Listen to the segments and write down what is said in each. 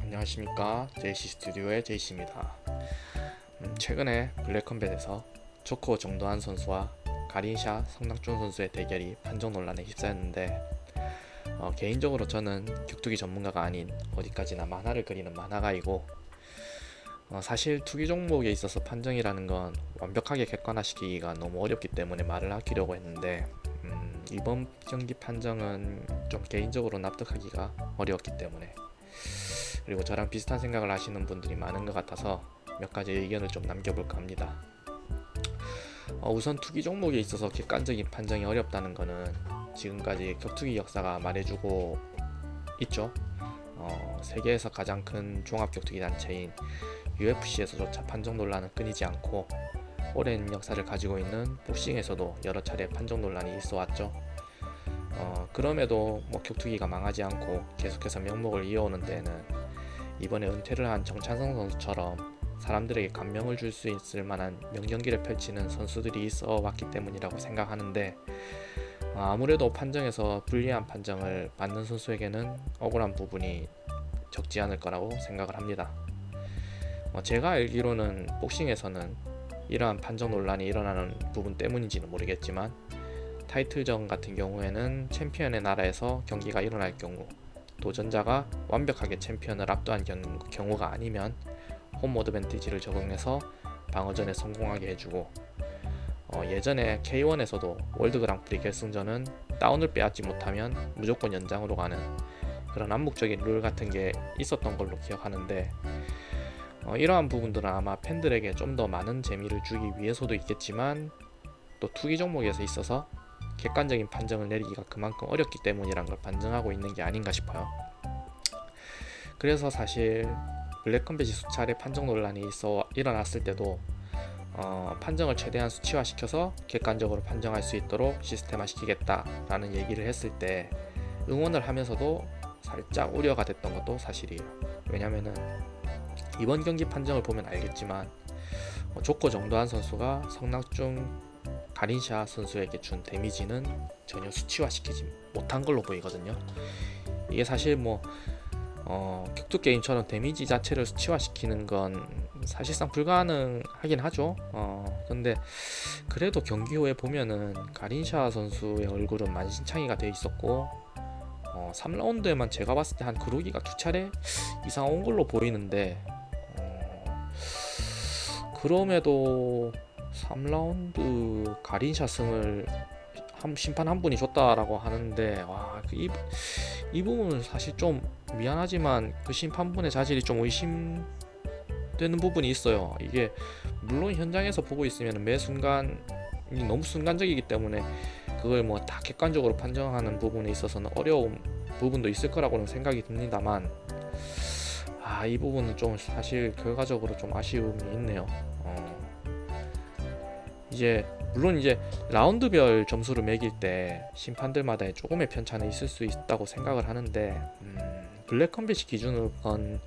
안녕하십니까, JC 스튜디오의 JC입니다. 최근에 블랙컴뱃에서 조코 정도한 선수와 가린샤 성낙준 선수의 대결이 판정 논란에 휩싸였는데, 개인적으로 저는 격투기 전문가가 아닌 어디까지나 만화를 그리는 만화가이고, 사실 투기 종목에 있어서 판정이라는 건 완벽하게 객관화시키기가 너무 어렵기 때문에 말을 아끼려고 했는데, 이번 경기 판정은 좀 개인적으로 납득하기가 어려웠기 때문에, 그리고 저랑 비슷한 생각을 하시는 분들이 많은 것 같아서 몇 가지 의견을 좀 남겨볼까 합니다. 우선 투기 종목에 있어서 객관적인 판정이 어렵다는 것은 지금까지 격투기 역사가 말해주고 있죠. 세계에서 가장 큰 종합격투기 단체인 UFC에서조차 판정 논란은 끊이지 않고, 오랜 역사를 가지고 있는 복싱에서도 여러 차례 판정 논란이 있어 왔죠. 그럼에도 격투기가 망하지 않고 계속해서 명목을 이어오는 데에는 이번에 은퇴를 한 정찬성 선수처럼 사람들에게 감명을 줄 수 있을 만한 명경기를 펼치는 선수들이 있어 왔기 때문이라고 생각하는데, 아무래도 판정에서 불리한 판정을 받는 선수에게는 억울한 부분이 적지 않을 거라고 생각을 합니다. 제가 알기로는 복싱에서는 이러한 판정 논란이 일어나는 부분 때문인지는 모르겠지만, 타이틀전 같은 경우에는 챔피언의 나라에서 경기가 일어날 경우 도전자가 완벽하게 챔피언을 압도한 경우가 아니면 홈 어드밴티지를 적용해서 방어전에 성공하게 해주고, 예전에 K1에서도 월드 그랑프리 결승전은 다운을 빼앗지 못하면 무조건 연장으로 가는 그런 암묵적인 룰 같은 게 있었던 걸로 기억하는데, 이러한 부분들은 아마 팬들에게 좀 더 많은 재미를 주기 위해서도 있겠지만, 또 투기 종목에서 있어서 객관적인 판정을 내리기가 그만큼 어렵기 때문이란 걸 반증하고 있는 게 아닌가 싶어요. 그래서 사실 블랙컴뱃이 수차례 판정 논란이 일어났을 때도 판정을 최대한 수치화시켜서 객관적으로 판정할 수 있도록 시스템화 시키겠다라는 얘기를 했을 때 응원을 하면서도 살짝 우려가 됐던 것도 사실이에요. 왜냐면은 이번 경기 판정을 보면 알겠지만, 조코 정도한 선수가 성낙중 가린샤 선수에게 준 데미지는 전혀 수치화시키지 못한 걸로 보이거든요. 이게 사실 격투 게임처럼 데미지 자체를 수치화시키는 건 사실상 불가능하긴 하죠. 근데 그래도 경기 후에 보면은 가린샤 선수의 얼굴은 만신창이가 돼 있었고, 3라운드에만 제가 봤을 때 한 그루기가 2차례 이상 온 걸로 보이는데, 그럼에도 3라운드 가린샤 승을 심판 한 분이 줬다라고 하는데, 이 부분은 사실 좀 미안하지만 그 심판분의 자질이 좀 의심되는 부분이 있어요. 이게 물론 현장에서 보고 있으면 매 순간이 너무 순간적이기 때문에 그걸 다 객관적으로 판정하는 부분에 있어서는 어려운 부분도 있을 거라고는 생각이 듭니다만, 이 부분은 좀 사실 결과적으로 좀 아쉬움이 있네요. 물론 라운드별 점수를 매길 때 심판들마다 조금의 편차는 있을 수 있다고 생각을 하는데, 블랙컴뱃이 기준으로 건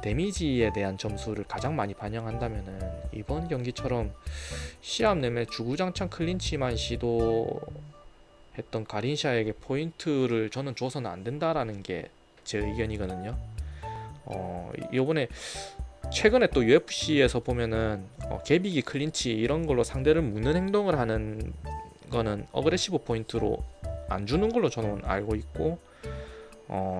데미지에 대한 점수를 가장 많이 반영한다면은 이번 경기처럼 시합 내내 주구장창 클린치만 시도했던 가린샤에게 포인트를 저는 줘서는 안 된다라는 게 제 의견이거든요. 이번에 최근에 또 UFC에서 보면은 개비기 클린치 이런 걸로 상대를 무는 행동을 하는 거는 어그레시브 포인트로 안 주는 걸로 저는 알고 있고,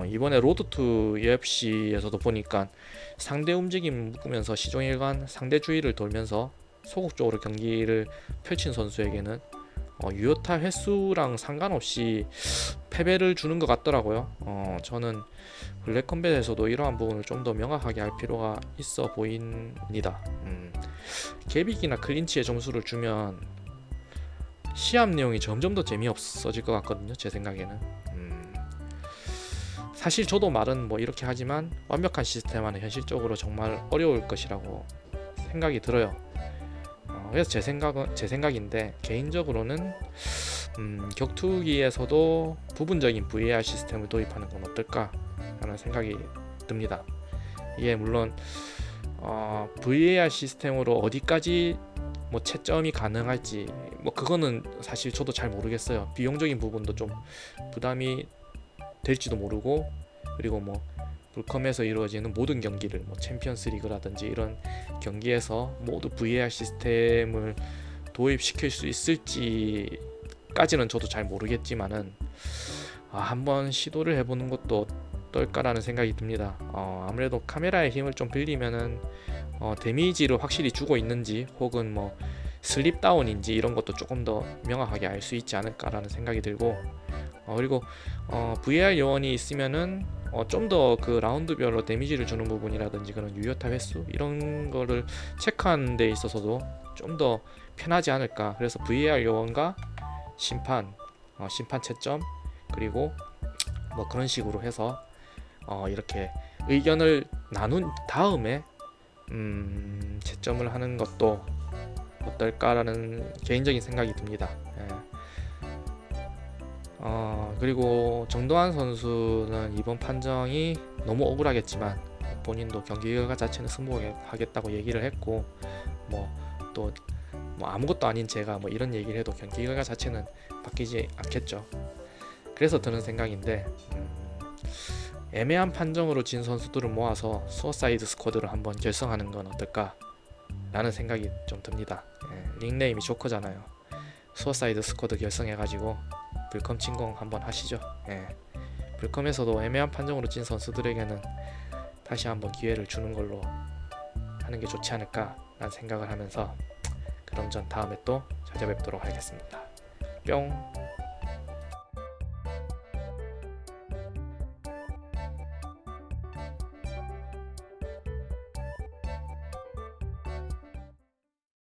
이번에 로드 투 UFC에서도 보니까 상대 움직임 묶으면서 시종일관 상대 주위를 돌면서 소극적으로 경기를 펼친 선수에게는 유효타 횟수랑 상관없이 패배를 주는 것 같더라고요. 저는 블랙컴뱃에서도 이러한 부분을 좀 더 명확하게 할 필요가 있어 보입니다. 개빅이나 클린치의 점수를 주면 시합 내용이 점점 더 재미없어질 것 같거든요, 제 생각에는. 사실 저도 말은 이렇게 하지만 완벽한 시스템화는 현실적으로 정말 어려울 것이라고 생각이 들어요. 그래서 제 생각인데, 개인적으로는 격투기에서도 부분적인 VAR 시스템을 도입하는 건 어떨까 라는 생각이 듭니다. 이게 물론 VAR 시스템으로 어디까지 채점이 가능할지 그거는 사실 저도 잘 모르겠어요. 비용적인 부분도 좀 부담이 될지도 모르고, 그리고 불컴에서 이루어지는 모든 경기를 뭐 챔피언스 리그라든지 이런 경기에서 모두 VAR 시스템을 도입시킬 수 있을지까지는 저도 잘 모르겠지만은 한번 시도를 해보는 것도 어떨까라는 생각이 듭니다. 아무래도 카메라의 힘을 좀 빌리면은 데미지를 확실히 주고 있는지 혹은 뭐 슬립 다운인지 이런 것도 조금 더 명확하게 알 수 있지 않을까라는 생각이 들고, 그리고 VAR 요원이 있으면은 좀 더 그 라운드별로 데미지를 주는 부분이라든지 그런 유효타 횟수 이런 거를 체크하는 데 있어서도 좀 더 편하지 않을까. 그래서 VAR 요원과 심판 채점 그리고 뭐 그런 식으로 해서 이렇게 의견을 나눈 다음에 채점을 하는 것도 어떨까라는 개인적인 생각이 듭니다. 예. 그리고 정도환 선수는 이번 판정이 너무 억울하겠지만 본인도 경기 결과 자체는 승복하겠다고 얘기를 했고, 또 아무것도 아닌 제가 뭐 이런 얘기를 해도 경기 결과 자체는 바뀌지 않겠죠. 그래서 드는 생각인데, 애매한 판정으로 진 선수들을 모아서 수어사이드 스쿼드를 한번 결성하는 건 어떨까 라는 생각이 좀 듭니다. 닉네임이 조커잖아요. 수어사이드 스쿼드 결성해가지고 불컴 침공 한번 하시죠. 불컴에서도 애매한 판정으로 진 선수들에게는 다시 한번 기회를 주는 걸로 하는 게 좋지 않을까 라는 생각을 하면서, 그럼 전 다음에 또 찾아뵙도록 하겠습니다. 뿅.